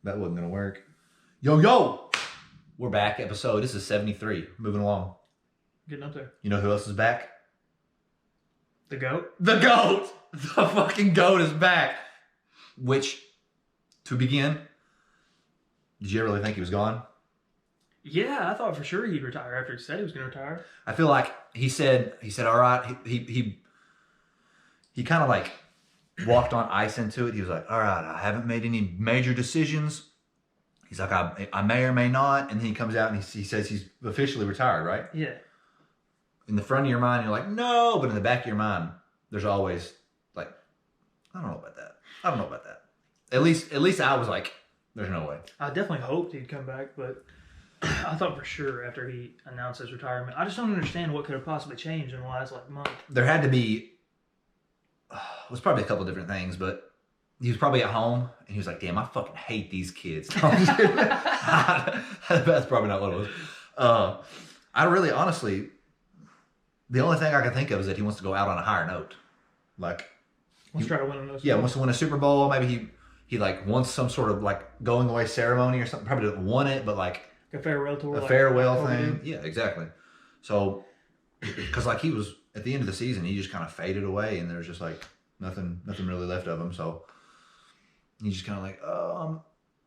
That wasn't going to work. Yo! We're back. This is 73. Moving along. Getting up there. You know who else is back? The GOAT? The GOAT! The fucking GOAT is back. Which, to begin, did you ever really think he was gone? Yeah, I thought for sure he'd retire after he said he was going to retire. I feel like he said, all right, he kind of like walked on ice into it. He was like, all right, I haven't made any major decisions. He's like, I may or may not. And then he comes out and he says he's officially retired, right? Yeah. In the front of your mind, you're like, no. But in the back of your mind, there's always like, I don't know about that. At least I was like, there's no way. I definitely hoped he'd come back, but I thought for sure after he announced his retirement. I just don't understand what could have possibly changed in the last month. There had to be, it was probably a couple different things, but he was probably at home and he was like, damn, I fucking hate these kids. That's probably not what it was. I really, honestly, the only thing I can think of is that he wants to go out on a higher note. Like, Let's try to win another. Yeah, wants to win a Super Bowl. Maybe he like wants some sort of like going away ceremony or something. Probably didn't want it, but like a farewell tour. A farewell thing. Yeah, exactly. So, because like he was at the end of the season, he just kind of faded away, and there's just like nothing really left of him. So he's just kind of like, oh,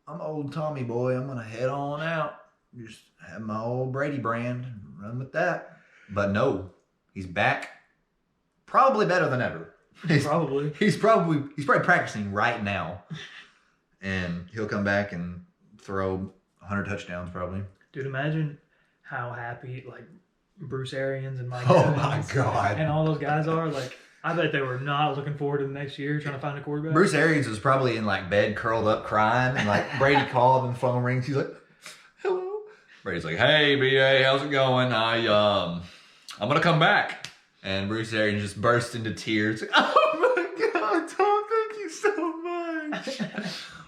I'm old Tommy boy. I'm gonna head on out. Just have my old Brady brand and run with that. But no, he's back. Probably better than ever. He's probably practicing right now, and he'll come back and throw 100 touchdowns probably. Dude, imagine how happy like Bruce Arians and Mike Evans my God, and all those guys are. Like, I bet they were not looking forward to the next year trying to find a quarterback. Bruce Arians was probably in like bed, curled up, crying, and like Brady called and the phone rings. He's like, "Hello." Brady's like, "Hey, BA, how's it going? I'm gonna come back." And Bruce Arians just burst into tears. Oh my God, Tom, thank you so much.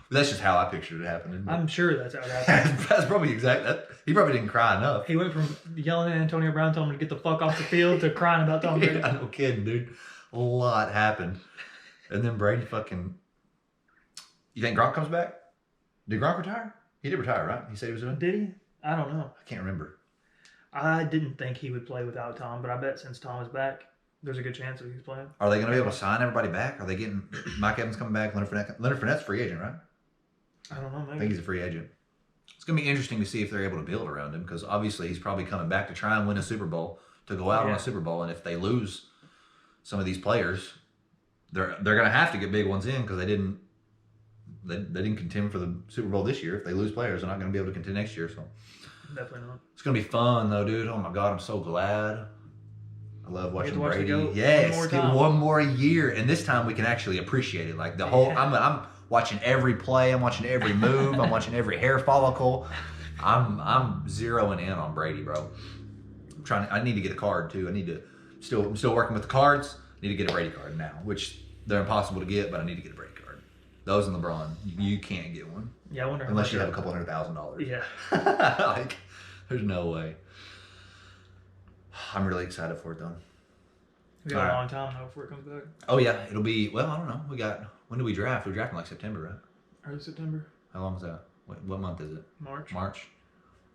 That's just how I pictured it happening. I'm sure that's how it happened. That's probably he probably didn't cry enough. He went from yelling at Antonio Brown, telling him to get the fuck off the field, to crying about Tom Brady. Yeah, no kidding, dude. A lot happened. And then Brady fucking... You think Gronk comes back? Did Gronk retire? He did retire, right? He said he was doing it? Did he? I don't know. I can't remember. I didn't think he would play without Tom, but I bet since Tom is back, there's a good chance that he's playing. Are they going to be able to sign everybody back? Are they getting Mike Evans coming back? Leonard Fournette's a free agent, right? I don't know. Maybe. I think he's a free agent. It's going to be interesting to see if they're able to build around him, because obviously he's probably coming back to try and win a Super Bowl, to go out on a Super Bowl. And if they lose some of these players, they're going to have to get big ones in, because they didn't contend for the Super Bowl this year. If they lose players, they're not going to be able to contend next year. So definitely not. It's going to be fun, though, dude. Oh, my God, I'm so glad. I love watching Brady. Yes, give one more year. And this time we can actually appreciate it. Like the whole, I'm watching every play. I'm watching every move. I'm watching every hair follicle. I'm zeroing in on Brady, bro. I need to get a card, too. I'm still working with the cards. I need to get a Brady card now, which they're impossible to get, but I need to get a Brady card. Those in LeBron, you can't get one. Yeah, I wonder how unless you have a couple $100,000. Yeah. Like, there's no way. I'm really excited for it, though. We got a long time now before it comes back. Oh, yeah. It'll be, well, I don't know. When do we draft? We draft in like September, right? Early September. How long is that? What month is it? March.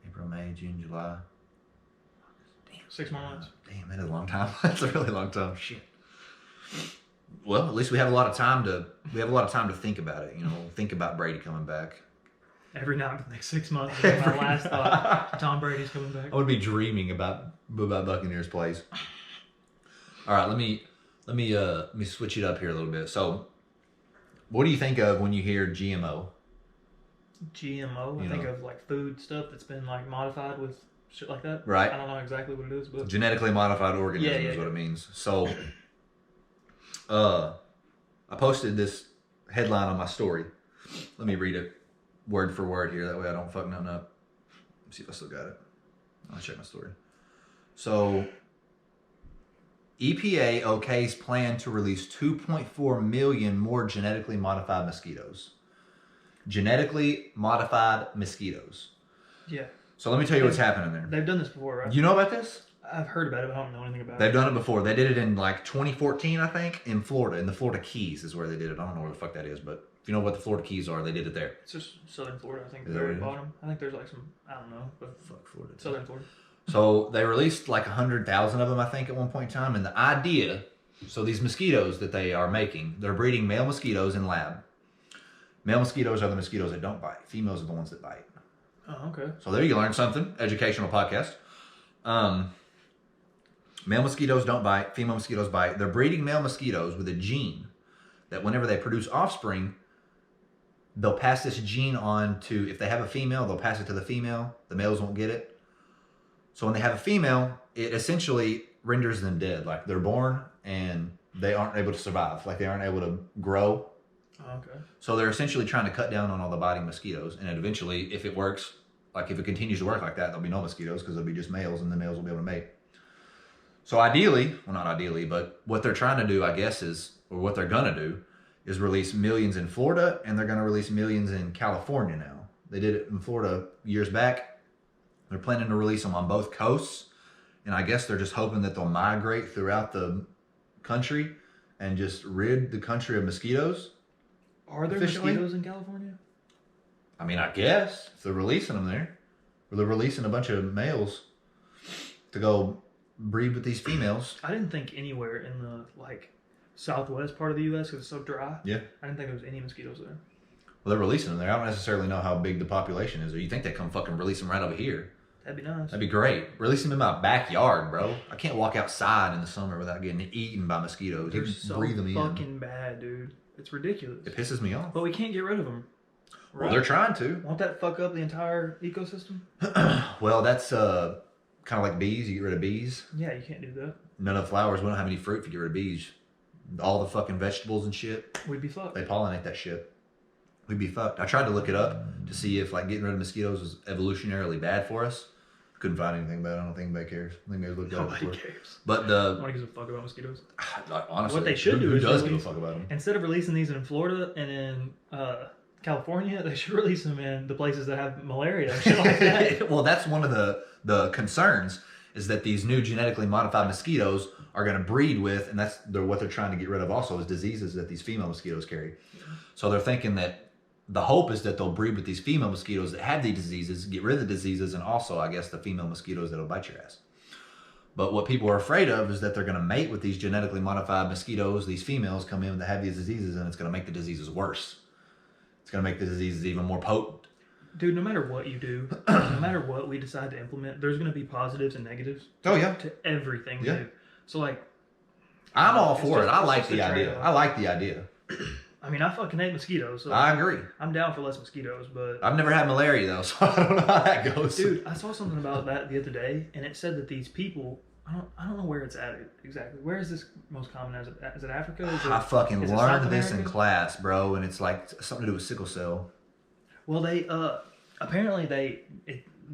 April, May, June, July. Damn. 6 more months. Damn, that is a long time. That's a really long time. Shit. Well, at least we have a lot of time to think about it. Think about Brady coming back. Every night for the next 6 months. That's my last thought. Tom Brady's coming back. I would be dreaming about Buccaneers plays. All right, let me switch it up here a little bit. So, what do you think of when you hear GMO? GMO? I think of like food stuff that's been like modified with shit like that. Right. I don't know exactly what it is, but genetically modified organism is what it means. So, I posted this headline on my story. Let me read it word for word here. That way I don't fuck nothing up. Let's see if I still got it. I'll check my story. So, EPA okays plan to release 2.4 million more genetically modified mosquitoes. Genetically modified mosquitoes. Yeah. So let me tell you what's happening there. They've done this before, right? You know about this? I've heard about it, but I don't know anything about it. They've done it before. They did it in like 2014, I think, in Florida. In the Florida Keys is where they did it. I don't know where the fuck that is, but If you know what the Florida Keys are, they did it there. It's just southern Florida, I think. Is The that very what it is? bottom. I think there's like some, I don't know, but Fuck Florida. southern Florida. So they released like 100,000 of them, I think, at one point in time. And the idea, so these mosquitoes that they are making, they're breeding male mosquitoes in lab. Male mosquitoes are the mosquitoes that don't bite. Females are the ones that bite. Oh, okay. So there you learn something. Educational podcast. Male mosquitoes don't bite. Female mosquitoes bite. They're breeding male mosquitoes with a gene that whenever they produce offspring, they'll pass this gene on to, if they have a female, they'll pass it to the female. The males won't get it. So when they have a female, it essentially renders them dead. Like they're born and they aren't able to survive. Like they aren't able to grow. Oh, okay. So they're essentially trying to cut down on all the biting mosquitoes. And eventually, if it works, like if it continues to work like that, there'll be no mosquitoes because there'll be just males and the males will be able to mate. So ideally, well not ideally, but what they're trying to do, I guess, is, or what they're going to do, is release millions in Florida and they're going to release millions in California now. They did it in Florida years back. They're planning to release them on both coasts. And I guess they're just hoping that they'll migrate throughout the country and just rid the country of mosquitoes. Are there Officially? mosquitoes in California? I mean, I guess if they're releasing them there, or they're releasing a bunch of males to go breed with these females. I didn't think anywhere in the like southwest part of the U.S. because it's so dry. Yeah. I didn't think there was any mosquitoes there. Well, they're releasing them there. I don't necessarily know how big the population is, or you think they come fucking release them right over here? That'd be nice. That'd be great. Release them in my backyard, bro. I can't walk outside in the summer without getting eaten by mosquitoes. They're You so breathe them in. fucking bad, dude. It's ridiculous. It pisses me off. But we can't get rid of them. Well, they're trying to. Won't that fuck up the entire ecosystem? Well, that's kind of like bees. You get rid of bees. Yeah, you can't do that. None of the flowers. We don't have any fruit if you get rid of bees. All the fucking vegetables and shit, We'd be fucked. they pollinate that shit. We'd be fucked. I tried to look it up to see if like getting rid of mosquitoes was evolutionarily bad for us. Couldn't find anything about it. I don't think anybody cares. I think they looked at it Nobody before. cares. But Nobody gives a fuck about mosquitoes. like, honestly, What they should do who is does give a release- fuck about them? Instead of releasing these in Florida and in California, they should release them in the places that have malaria and shit like that. Well, that's one of the concerns is that these new genetically modified mosquitoes are going to breed with, and what they're trying to get rid of also is diseases that these female mosquitoes carry. So they're thinking that the hope is that they'll breed with these female mosquitoes that have these diseases, get rid of the diseases, and also, I guess, the female mosquitoes that'll bite your ass. But what people are afraid of is that they're going to mate with these genetically modified mosquitoes. These females come in that have these diseases, and it's going to make the diseases worse. It's going to make the diseases even more potent. Dude, no matter what you do, no matter what we decide to implement, there's going to be positives and negatives Oh, yeah. to everything we Yeah. do. So, like, I'm all It's for it. just- I it's like just a the idea. trade-off. I like the idea. I mean, I fucking hate mosquitoes, so I agree. I'm down for less mosquitoes, but... I've never had malaria, though, so I don't know how that goes. Dude, I saw something about that the other day, and it said that these people... I don't know where it's at exactly. Where is this most common? Is it Africa? Is it, I fucking is it learned South this in America? class, bro, and it's like something to do with sickle cell. Well, they apparently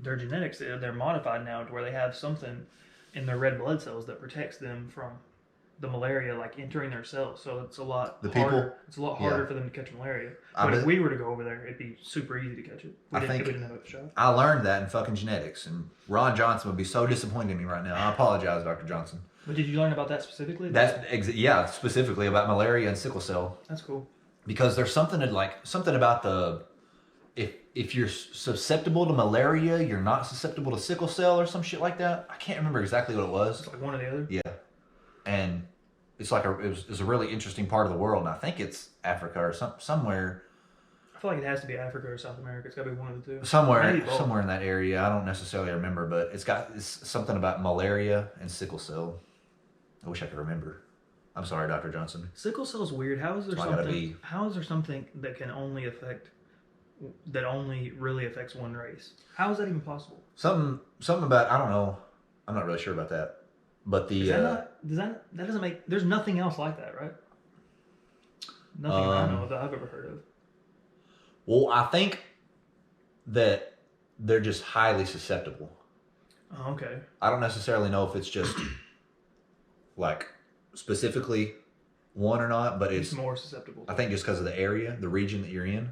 their genetics they're modified now to where they have something in their red blood cells that protects them from the malaria like entering their cells. So it's a lot The harder. people? It's a lot harder Yeah. for them to catch malaria. I But if bet- we were to go over there, it'd be super easy to catch it. I We think- didn't have a shot. I learned that in fucking genetics, and Ron Johnson would be so disappointed in me right now. I apologize, Dr. Johnson. But did you learn about that specifically? Yeah, specifically about malaria and sickle cell. That's cool. Because there's something about if you're susceptible to malaria, you're not susceptible to sickle cell or some shit like that. I can't remember exactly what it was. It's like one or the other. Yeah, and it's like it was a really interesting part of the world, and I think it's Africa or somewhere I feel like it has to be Africa or South America. It's got to be one of the two. Maybe somewhere both. in that area. I don't necessarily remember, but it's something about malaria and sickle cell. I wish I could remember. I'm sorry, Dr. Johnson. Sickle cell's weird. How is there That's why I gotta something? be- How is there something that only really affects one race? How is that even possible? Something about, I don't know. I'm not really sure about that. But the Is that not, that doesn't make. There's nothing else like that, right? Nothing that I know of that I've ever heard of. well, I think that they're just highly susceptible. Oh, okay. I don't necessarily know if it's just like specifically one or not, but It's it's more susceptible. I think just because of the area, the region that you're in.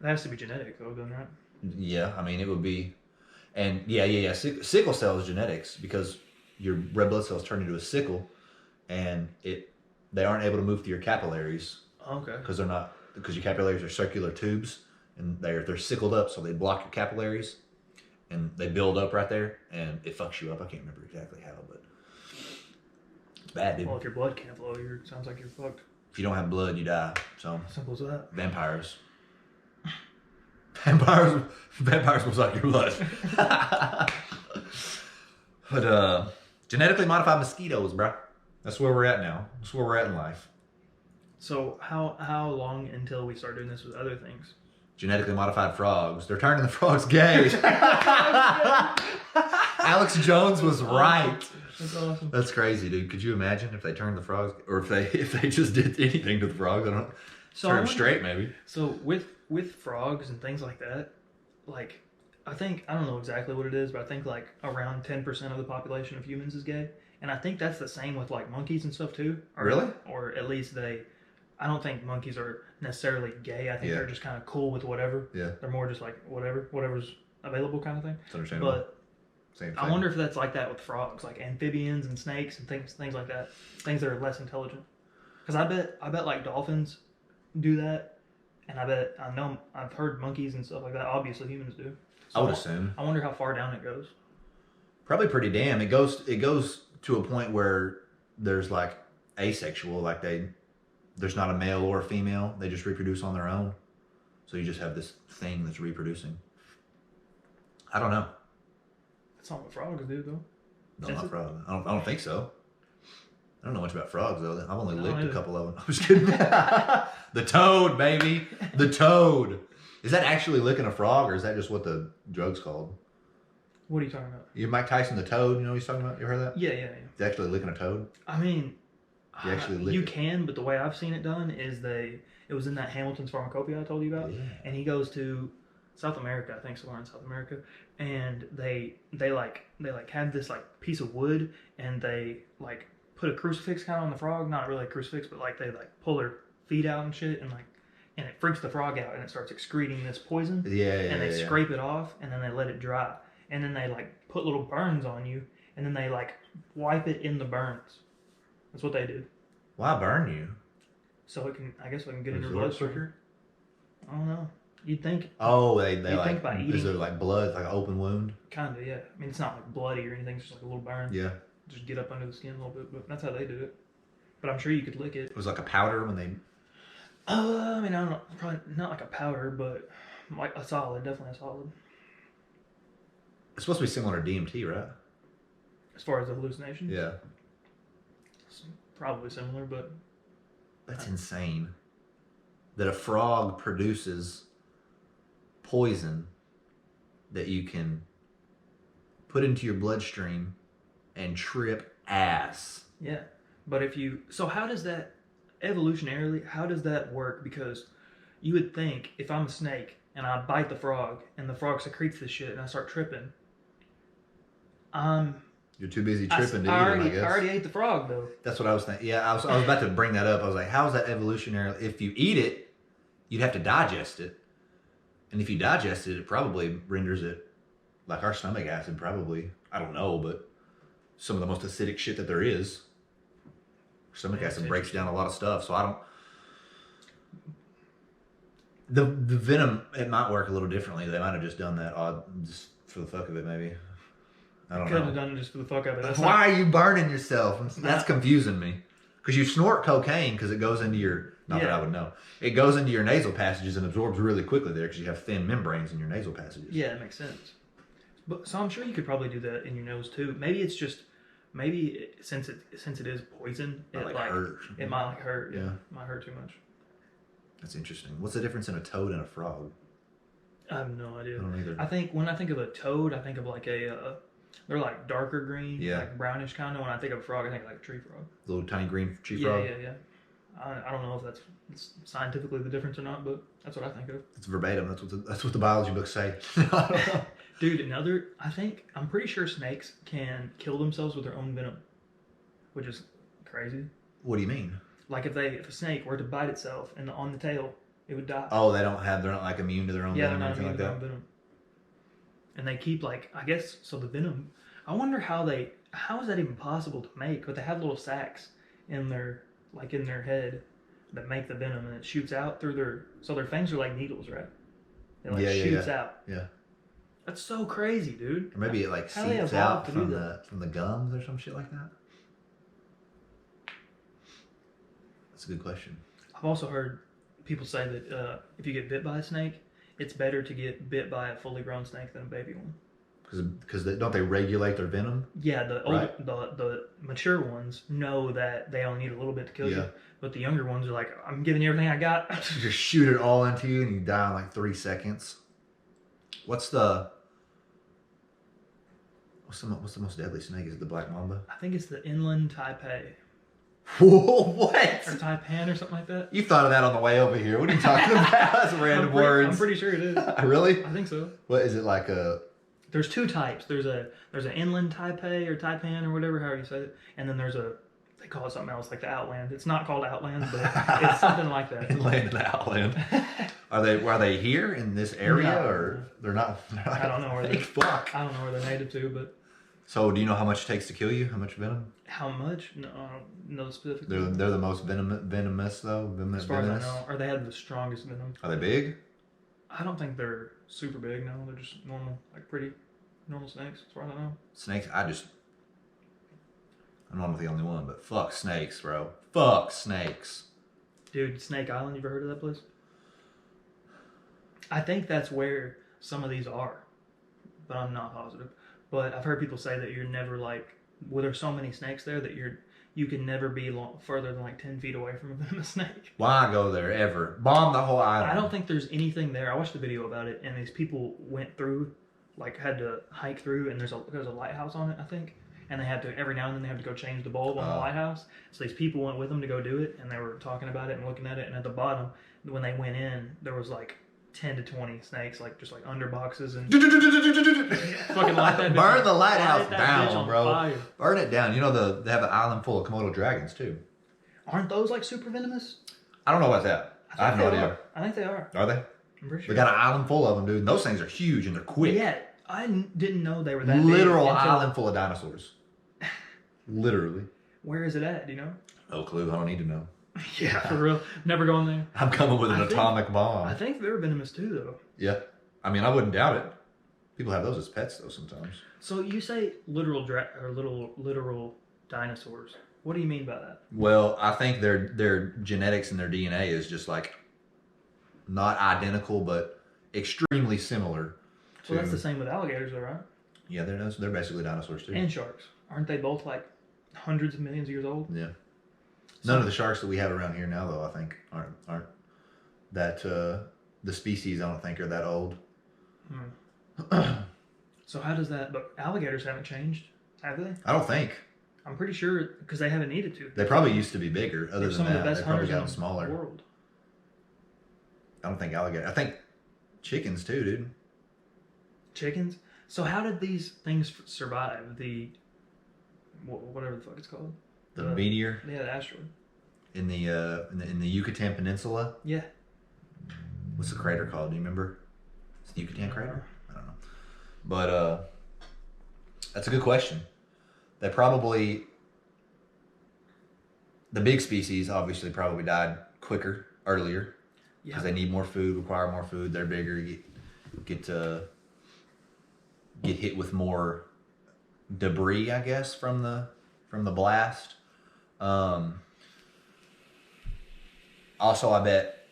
It has to be genetic, though, doesn't it? Yeah, I mean it would be, and yeah. Sickle cell is genetics because your red blood cells turn into a sickle, and they aren't able to move through your capillaries Okay. because they're not because your capillaries are circular tubes, and they're sickled up, so they block your capillaries, and they build up right there, and it fucks you up. I can't remember exactly how, but it's bad, dude. Well, if your blood can't flow, sounds like you're fucked. If you don't have blood, you die. So Simple as that. vampires will suck your blood. But genetically modified mosquitoes, bro. That's where we're at now. That's where we're at in life. So how long until we start doing this with other things? Genetically modified frogs. They're turning the frogs gay. Alex Jones was right. That's awesome. That's crazy, dude. Could you imagine if they turned the frogs, or if they just did anything to the frogs? I don't know. Turn them straight, maybe. So with frogs and things like that, like I don't know exactly what it is, but I think like around 10% of the population of humans is gay, and I think that's the same with like monkeys and stuff too. Really? Or at least I don't think monkeys are necessarily gay. I think they're just kind of cool with whatever. Yeah. They're more just like whatever's available kind of thing. It's understandable. But same thing. I wonder if that's like that with frogs, like amphibians and snakes and things like that. Things that are less intelligent. Because I bet like dolphins do that, and I know I've heard monkeys and stuff like that. Obviously, humans do. So I would assume. I wonder how far down it goes. Probably pretty damn. It goes to a point where there's like asexual, like there's not a male or a female. They just reproduce on their own. So you just have this thing that's reproducing. I don't know. That's not what frogs do, though. No, not frogs. I don't think so. I don't know much about frogs, though. I've only licked either. a couple of them. I'm just kidding. The toad, baby. The toad. Is that actually licking a frog, or is that just what the drug's called? What are you talking about? You Mike Tyson, the toad, you know what he's talking about? You heard that? Yeah. He's actually licking a toad? I mean, You actually lick you it. can, but the way I've seen it done is it was in that Hamilton's Pharmacopoeia I told you about, Yeah. and he goes to South America, I think somewhere in South America, and they have this like piece of wood, and they like put a crucifix kind of on the frog, not really a crucifix, but like they like pull their feet out and shit, and it freaks the frog out, and it starts excreting this poison. And they scrape it off, and then they let it dry, and then they like put little burns on you, and then they like wipe it in the burns. That's what they do. Why burn you? So it can, I guess, it can get in your bloodstream. I don't know. You'd think. Oh, they You'd like. think by Is eating. there like blood, like an open wound? Kinda, yeah. I mean, it's not like bloody or anything. It's just like a little burn. Yeah. Just get up under the skin a little bit, but that's how they do it. But I'm sure you could lick it. It was like a powder when they. I mean, I don't know. Probably not like a powder, but like a solid. Definitely a solid. It's supposed to be similar to DMT, right? As far as the hallucination. Yeah. It's probably similar, but That's insane. That a frog produces poison that you can put into your bloodstream and trip ass. yeah. But so how does that evolutionarily? How does that work? Because you would think if I'm a snake and I bite the frog and the frog secretes this shit and I start tripping, You're too busy tripping to eat I it, I guess. already ate the frog though. That's what I was thinking. Yeah, I was about to bring that up. I was like, how is that evolutionary? If you eat it, you'd have to digest it. And if you digest it, it probably renders it like our stomach acid, probably. I don't know, but some of the most acidic shit that there is. Stomach acid breaks down a lot of stuff, so I don't. The venom, it might work a little differently. They might have just done that just for the fuck of it, maybe. I don't Could know. have done it just for the fuck of it. Why are you burning yourself? That's confusing me. Because you snort cocaine because it goes into your, not that I would know, it goes into your nasal passages and absorbs really quickly there because you have thin membranes in your nasal passages. Yeah, it makes sense. But so I'm sure you could probably do that in your nose too. Maybe it's just since it is poison, it Might hurt. It might like hurt. Yeah. It might hurt too much. That's interesting. What's the difference in a toad and a frog? I have no idea. I don't either. I think when I think of a toad, I think of like they're like darker green, like brownish kind of. When I think of a frog, I think of like a tree frog. Little tiny green tree frog? Yeah. I don't know if that's scientifically the difference or not, but that's what I think of. It's verbatim. That's what the biology books say. Dude, I'm pretty sure snakes can kill themselves with their own venom, which is crazy. What do you mean? Like if a snake were to bite itself and on the tail, it would die. Oh, they're not like immune to their own venom or they're not anything immune like to their that? own venom. And they keep I guess, so the venom, I wonder how is that even possible to make? But they have little sacs in their head that make the venom, and it shoots out through their fangs are like needles, right? It like Yeah, shoots yeah. out. Yeah. That's so crazy, dude. Or maybe it like How they seeps evolved out to do from that? the gums or some shit like that. That's a good question. I've also heard people say that if you get bit by a snake, it's better to get bit by a fully grown snake than a baby one. Because don't they regulate their venom? Yeah, the older, the mature ones know that they only need a little bit to kill you, but the younger ones are like, I'm giving you everything I got. You just shoot it all into you and you die in like 3 seconds. What's the most deadly snake? Is it the black mamba? I think it's the inland taipei. What? Or taipan or something like that. You thought of that on the way over here. What are you talking about? That's random words. I'm pretty sure it is. Really? I think so. What is it like a... There's two types. There's an inland taipei or taipan or whatever, however you say it, and then there's they call it something else like the outland. It's not called outland, but it's something like that. Inland and outland. Are they here in this area or they're not? I don't know where they're. Fuck. I don't know where they're native to, but. So do you know how much it takes to kill you? How much venom? How much? No, I don't know specifically. They're the most venomous though. As far as I know, or they have the strongest venom. Are they big? I don't think they're super big. No, they're just normal, like pretty normal snakes. As far as I know. Snakes. I'm not the only one, but fuck snakes, bro. Fuck snakes. Dude, Snake Island. You ever heard of that place? I think that's where some of these are, but I'm not positive. But I've heard people say that you're never like, well, there's so many snakes there that you can never be further than like 10 feet away from a venomous snake. Why go there ever? Bomb the whole island. I don't think there's anything there. I watched a video about it, and these people went through, like had to hike through, and there's a lighthouse on it, I think. And they have to, every now and then they have to go change the bulb on the lighthouse. So these people went with them to go do it, and they were talking about it and looking at it. And at the bottom, when they went in, there was like 10 to 20 snakes, like just like under boxes and fucking light that bitch. Burn the lighthouse Light that bitch down, on bro. fire. Burn it down. You know they have an island full of Komodo dragons too. Aren't those like super venomous? I don't know about that. I have no idea. I think they are. Are they? I'm pretty sure. They got an island full of them, dude. And those things are huge and they're quick. Yeah, I didn't know they were that Literal big. island full of dinosaurs. Literally. Where is it at? Do you know? No clue. I don't need to know. Yeah, for real. Never going there. I'm coming with an atomic bomb. I think they're venomous too, though. Yeah. I mean, I wouldn't doubt it. People have those as pets, though, sometimes. So you say literal dinosaurs. What do you mean by that? Well, I think their genetics and their DNA is just like not identical, but extremely similar. So that's the same with alligators, though, right? Yeah, they're basically dinosaurs too. And sharks. Aren't they both like hundreds of millions of years old? Yeah. None of the sharks that we have around here now, though, I think, aren't that the species. I don't think are that old. So how does that? But alligators haven't changed, have they? I don't think. I'm pretty sure because they haven't needed to. They probably used to be bigger. Other than some of the that, best they probably hunters gotten in smaller. the world. I don't think alligator. I think chickens too, dude. Chickens. So how did these things survive? The whatever the fuck it's called. The meteor. Yeah, the asteroid. In the Yucatan Peninsula. Yeah. What's the crater called? Do you remember? It's the Yucatan crater. I don't know. But that's a good question. They probably, the big species obviously probably died earlier, because they need more food, require more food. They're bigger, get hit with more debris, I guess, from the blast. Also, I bet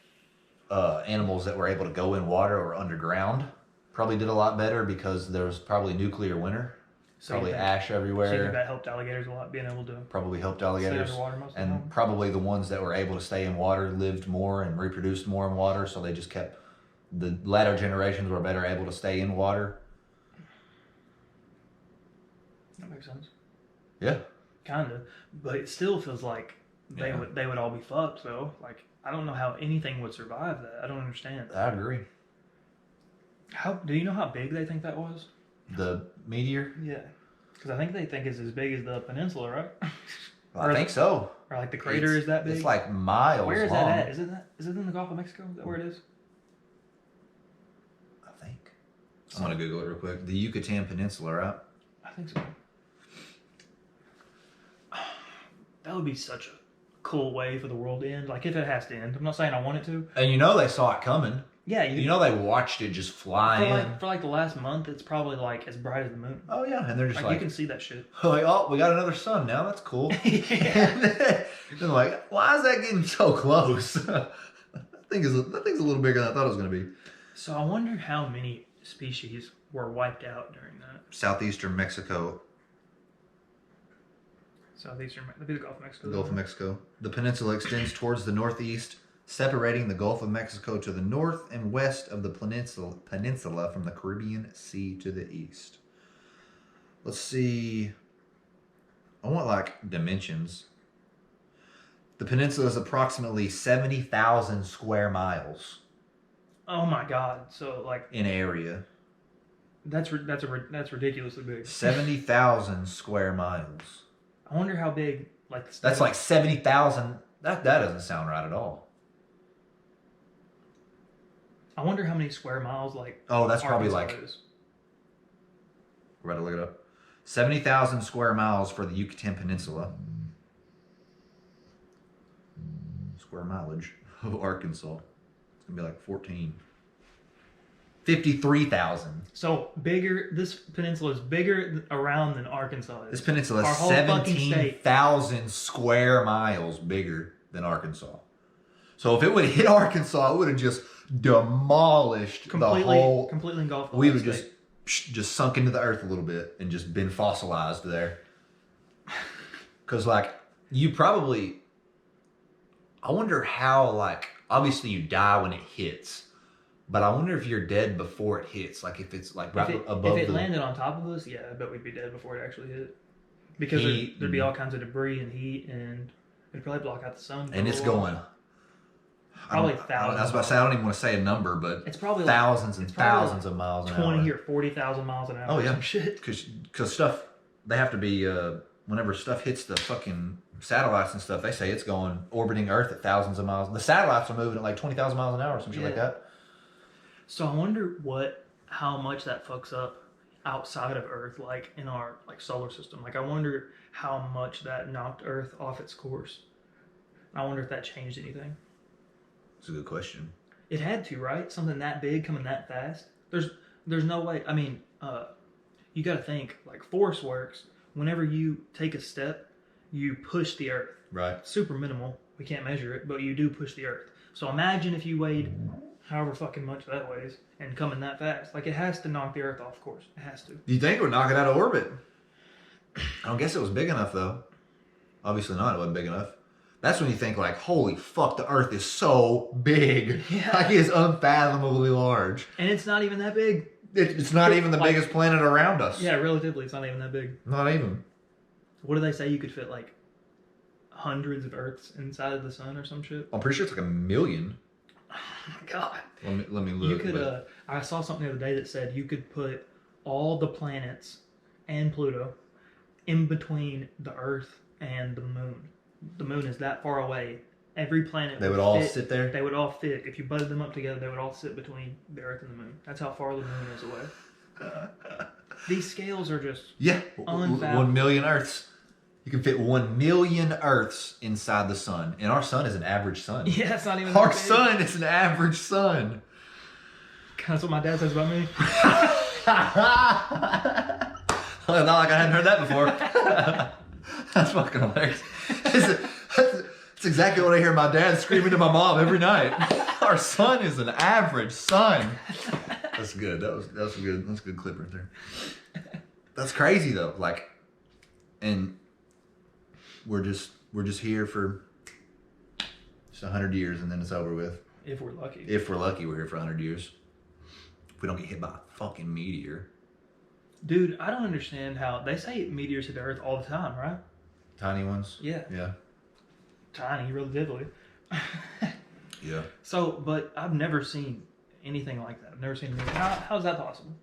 animals that were able to go in water or underground probably did a lot better because there was probably nuclear winter. So probably ash everywhere. So you think that helped alligators a lot, being able to probably helped alligators. stay underwater most of the and time? Probably the ones that were able to stay in water lived more and reproduced more in water, so they just kept, the latter generations were better able to stay in water. That makes sense. Yeah. Kind of, but it still feels like they would all be fucked though. Like I don't know how anything would survive that. I don't understand. I agree. How do you know how big they think that was? The meteor? Yeah, because I think they think it's as big as the peninsula, right? Well, I think so. Or like the crater is that big? It's like miles long. Where is that at? Is it in the Gulf of Mexico? Is that where it is? I think. I'm gonna Google it real quick. The Yucatan Peninsula, right? I think so. That would be such a cool way for the world to end. Like if it has to end, I'm not saying I want it to. And you know they saw it coming. Yeah, You know they watched it just fly in. For like the last month, it's probably like as bright as the moon. Oh yeah, and they're just Like you can see that shit. like, oh, we got another sun now. That's cool. Yeah. And then they're like, why is that getting so close? that thing's a little bigger than I thought it was going to be. So I wonder how many species were wiped out during that. Southeastern Mexico. Southeastern, that'd be the Gulf of Mexico. The Gulf of Mexico. The peninsula extends towards the northeast, separating the Gulf of Mexico to the north and west of the peninsula from the Caribbean Sea to the east. Let's see. I want like dimensions. The peninsula is approximately 70,000 square miles Oh my God! So like in area. that's ridiculously big. 70,000 square miles. I wonder how big like the That's like 70,000. That doesn't sound right at all. I wonder how many square miles like. Oh, that's probably Arkansas like. is. We're about to look it up. 70,000 square miles for the Yucatan Peninsula. Square mileage of Arkansas. It's going to be like 14. 53,000. So bigger. This peninsula is bigger around than Arkansas is. This peninsula Our is whole fucking state. 17,000 square miles bigger than Arkansas. So if it would hit Arkansas, it would have just demolished the whole. Completely engulfed. We would just sunk into the earth a little bit and just been fossilized there. Because like you probably, I wonder how like obviously you die when it hits, but I wonder if you're dead before it hits. Like if it's like right above. If it landed on top of us, yeah, I bet we'd be dead before it actually hit. Because there'd be all kinds of debris and heat, and it'd probably block out the sun. And it's going. Probably thousands. I was about to say I don't even want to say a number, but it's probably thousands and thousands of miles an hour. 20 or 40,000 miles an hour. Oh yeah, some shit. Because stuff they have to be whenever stuff hits the fucking satellites and stuff, they say it's going orbiting Earth at thousands of miles. The satellites are moving at like 20,000 miles an hour or some shit like that. So I wonder how much that fucks up outside of Earth, like in our like solar system. Like I wonder how much that knocked Earth off its course. I wonder if that changed anything. It's a good question. It had to, right? Something that big coming that fast. There's no way. I mean, you got to think like force works. Whenever you take a step, you push the Earth. Right. Super minimal. We can't measure it, but you do push the Earth. So imagine if you weighed however fucking much that weighs and coming that fast. Like it has to knock the Earth off course. It has to. Do you think it would knock it out of orbit? I don't guess it was big enough though. Obviously not. It wasn't big enough. That's when you think like, holy fuck, the Earth is so big. Yeah. Like it's unfathomably large. And it's not even that big. It's not even the like, biggest planet around us. Yeah, relatively, it's not even that big. Not even. What do they say? You could fit like hundreds of Earths inside of the sun or some shit? I'm pretty sure it's like 1 million. Oh my God. Let me look. You could. I saw something the other day that said you could put all the planets and Pluto in between the Earth and the Moon. The Moon is that far away. Every planet. They would all sit there? They would all fit. If you butted them up together, they would all sit between the Earth and the Moon. That's how far the Moon is away. These scales are just 1 million Earths. You can fit 1 million Earths inside the sun, and our sun is an average sun. Yeah, it's not even. Our sun is an average sun. That's what my dad says about me. Well, not like I hadn't heard that before. That's fucking hilarious. That's exactly what I hear my dad screaming to my mom every night. Our son is an average son. That's good. That's a good clip right there. That's crazy though. Like, and we're just here for just 100 years and then it's over with. If we're lucky. If we're lucky, we're here for 100 years. If we don't get hit by a fucking meteor. Dude, I don't understand how they say meteors hit the Earth all the time, right? Tiny ones? Yeah. Yeah. Tiny, relatively. Yeah. So, but I've never seen anything like that. I've never seen a meteor. How is that possible?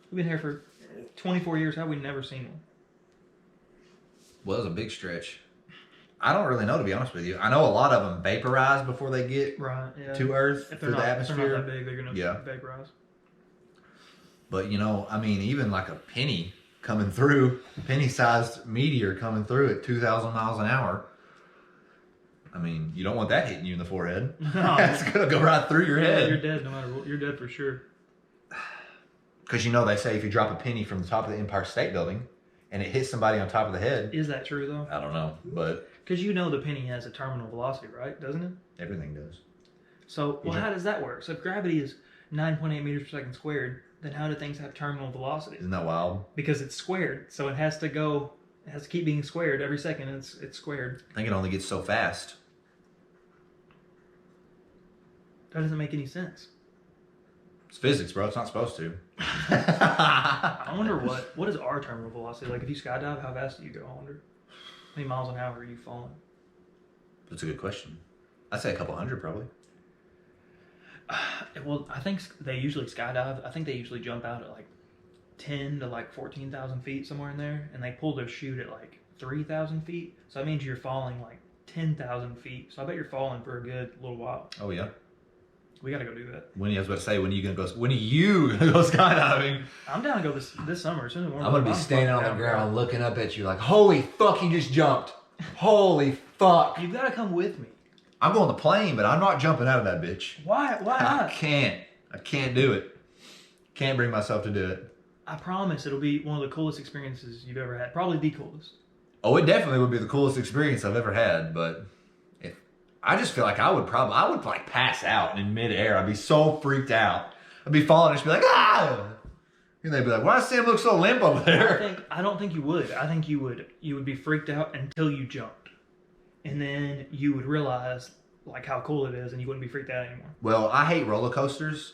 We've been here for 24 years. How have we never seen one? Well, it was a big stretch. I don't really know, to be honest with you. I know a lot of them vaporize before they get to Earth through the atmosphere. If they're not that big, they're going to vaporize. But, you know, I mean, even like a penny coming through, penny-sized meteor coming through at 2,000 miles an hour, I mean, you don't want that hitting you in the forehead. No. That's going to go right through your Yeah, head. you're dead no matter what. You're dead for sure. Because they say if you drop a penny from the top of the Empire State Building and it hits somebody on top of the head. Is that true, though? I don't know, but. Because the penny has a terminal velocity, right? Doesn't it? Everything does. So, how does that work? So if gravity is 9.8 meters per second squared, then how do things have terminal velocity? Isn't that wild? Because it's squared, so it has to keep being squared every second. It's squared. I think it only gets so fast. That doesn't make any sense. It's physics, bro. It's not supposed to. I wonder what is our terminal velocity? Like if you skydive, how fast do you go? I wonder. How many miles an hour are you falling? That's a good question. I'd say a couple hundred, probably. Well, I think they usually skydive. I think they usually jump out at like 10 to like 14,000 feet, somewhere in there, and they pull their chute at like 3,000 feet. So that means you're falling like 10,000 feet. So I bet you're falling for a good little while. Oh yeah. We got to go do that. I was about to say, when are you gonna go skydiving? I'm down to go this summer. As soon as I'm gonna be standing on the ground looking up at you like, holy fuck, he just jumped. Holy fuck. You've got to come with me. I'm going the plane, but I'm not jumping out of that bitch. Why not? I can't do it. Can't bring myself to do it. I promise it'll be one of the coolest experiences you've ever had. Probably the coolest. Oh, it definitely would be the coolest experience I've ever had, but I just feel like I would like pass out in midair. I'd be so freaked out. I'd be falling and just be like, ah! And they'd be like, why does Sam look so limp over there? I don't think you would. I think you would be freaked out until you jumped. And then you would realize like how cool it is and you wouldn't be freaked out anymore. Well, I hate roller coasters.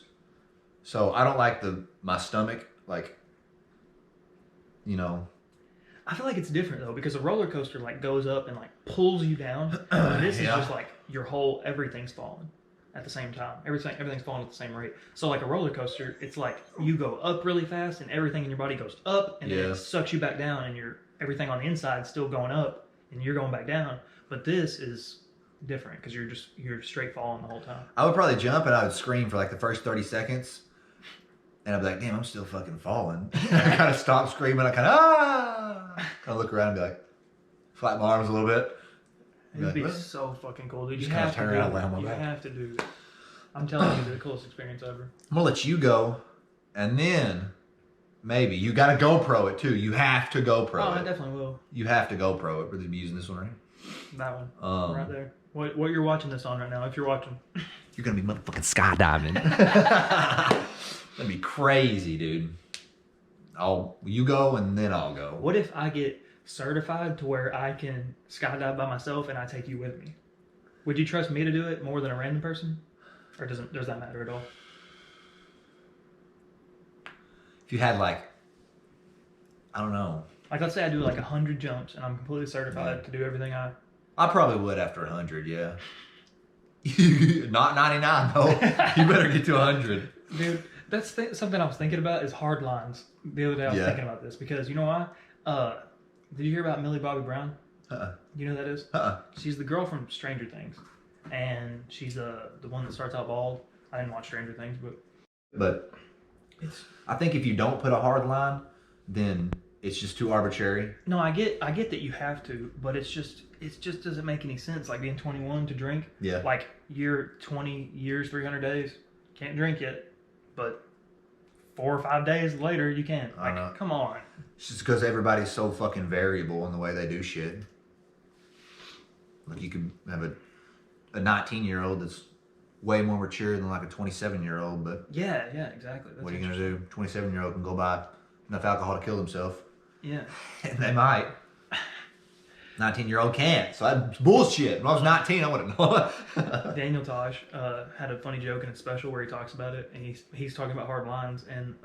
So I don't like my stomach, like, I feel like it's different though, because a roller coaster like goes up and like pulls you down. And this is just like everything's falling at the same time. Everything's falling at the same rate. So like a roller coaster, it's like you go up really fast and everything in your body goes up and then it sucks you back down and everything on the inside is still going up and you're going back down. But this is different because you're straight falling the whole time. I would probably jump and I would scream for like the first 30 seconds. And I'd be like, damn, I'm still fucking falling. And I kind of stop screaming. I kind of look around and be like, flap my arms a little bit. It would be so fucking cool, dude. You have to turn around and lay on my back. You have to do it. I'm telling you, the coolest experience ever. I'm going to let you go. And then maybe you got to GoPro it too. You have to GoPro it. Oh, I definitely will. You have to GoPro it. We're be using this one, right? That one. Right there. What you're watching this on right now, if you're watching. You're going to be motherfucking skydiving. That'd be crazy, dude. You go and then I'll go. What if I get certified to where I can skydive by myself and I take you with me? Would you trust me to do it more than a random person? Or does that matter at all? If you had like, I don't know. Like let's say I do like 100 jumps and I'm completely certified to do everything I probably would after 100, yeah. Not 99 though. You better get to 100. Dude, that's something I was thinking about is hard lines. The other day I was thinking about this because you know why? Did you hear about Millie Bobby Brown? You know who that is? She's the girl from Stranger Things. And she's the one that starts out bald. I didn't watch Stranger Things, but I think if you don't put a hard line, then it's just too arbitrary. No, I get that you have to, but it just doesn't make any sense. Like being 21 to drink. Yeah. Like you're 20 years, 300 days, can't drink yet, but 4 or 5 days later you can. I know. Come on. It's just because everybody's so fucking variable in the way they do shit. Like you could have a 19-year-old that's way more mature than like a 27-year-old, but yeah, exactly. That's what are you gonna do? 27-year-old can go buy enough alcohol to kill himself. Yeah. And they might. 19-year-old can't. So that's bullshit. When I was 19, I wouldn't know. Daniel Tosh had a funny joke in a special where he talks about it, and he's talking about hard lines, and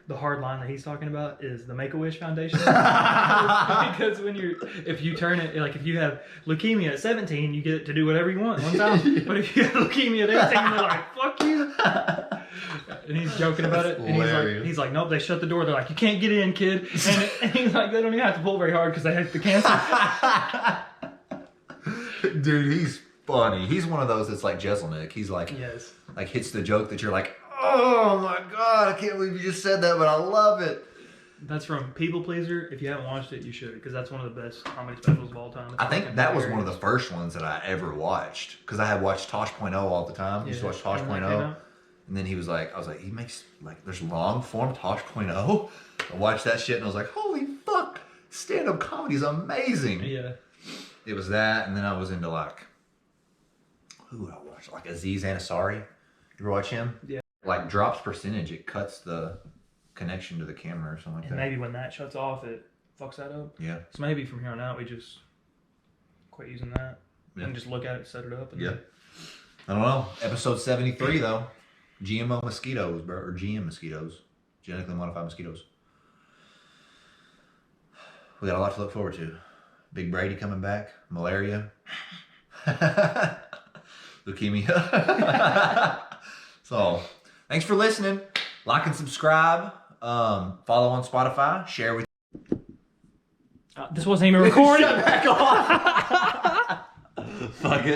the hard line that he's talking about is the Make-A-Wish Foundation. Because if you turn it, like if you have leukemia at 17, you get to do whatever you want one time. But if you have leukemia at 18, they're like, fuck you. And he's joking about it. And he's like, nope, they shut the door. They're like, you can't get in, kid. And he's like, they don't even have to pull very hard because they have the cancer. Dude, he's funny. He's one of those that's like Jeselnik. He's like, like hits the joke that you're like, oh my God, I can't believe you just said that, but I love it. That's from People Pleaser. If you haven't watched it, you should, because that's one of the best comedy specials of all time. It's I think fucking that was one of the hilarious. first ones that I ever watched because I had watched Tosh.0 all the time. I used to watch when that came Tosh.0. out. And then he was like, I was like, he makes, like, there's long form Tosh.0. I watched that shit and I was like, holy fuck, stand up comedy is amazing. Yeah. It was that, and then I was into, like, who would I watch? Like Aziz Ansari. You ever watch him? Yeah. Like, drops percentage, it cuts the connection to the camera or something like And that. maybe when that shuts off, it fucks that up. Yeah. So maybe from here on out, we just quit using that Yeah. and just look at it, set it up. And Yeah. I don't know. Episode 73, though. GMO mosquitoes, bro. Or GM mosquitoes. Genetically modified mosquitoes. We got a lot to look forward to. Big Brady coming back. Malaria. Leukemia. So, thanks for listening. Like and subscribe. Follow on Spotify. Share with This wasn't even recorded. Shut back off. Fuck it.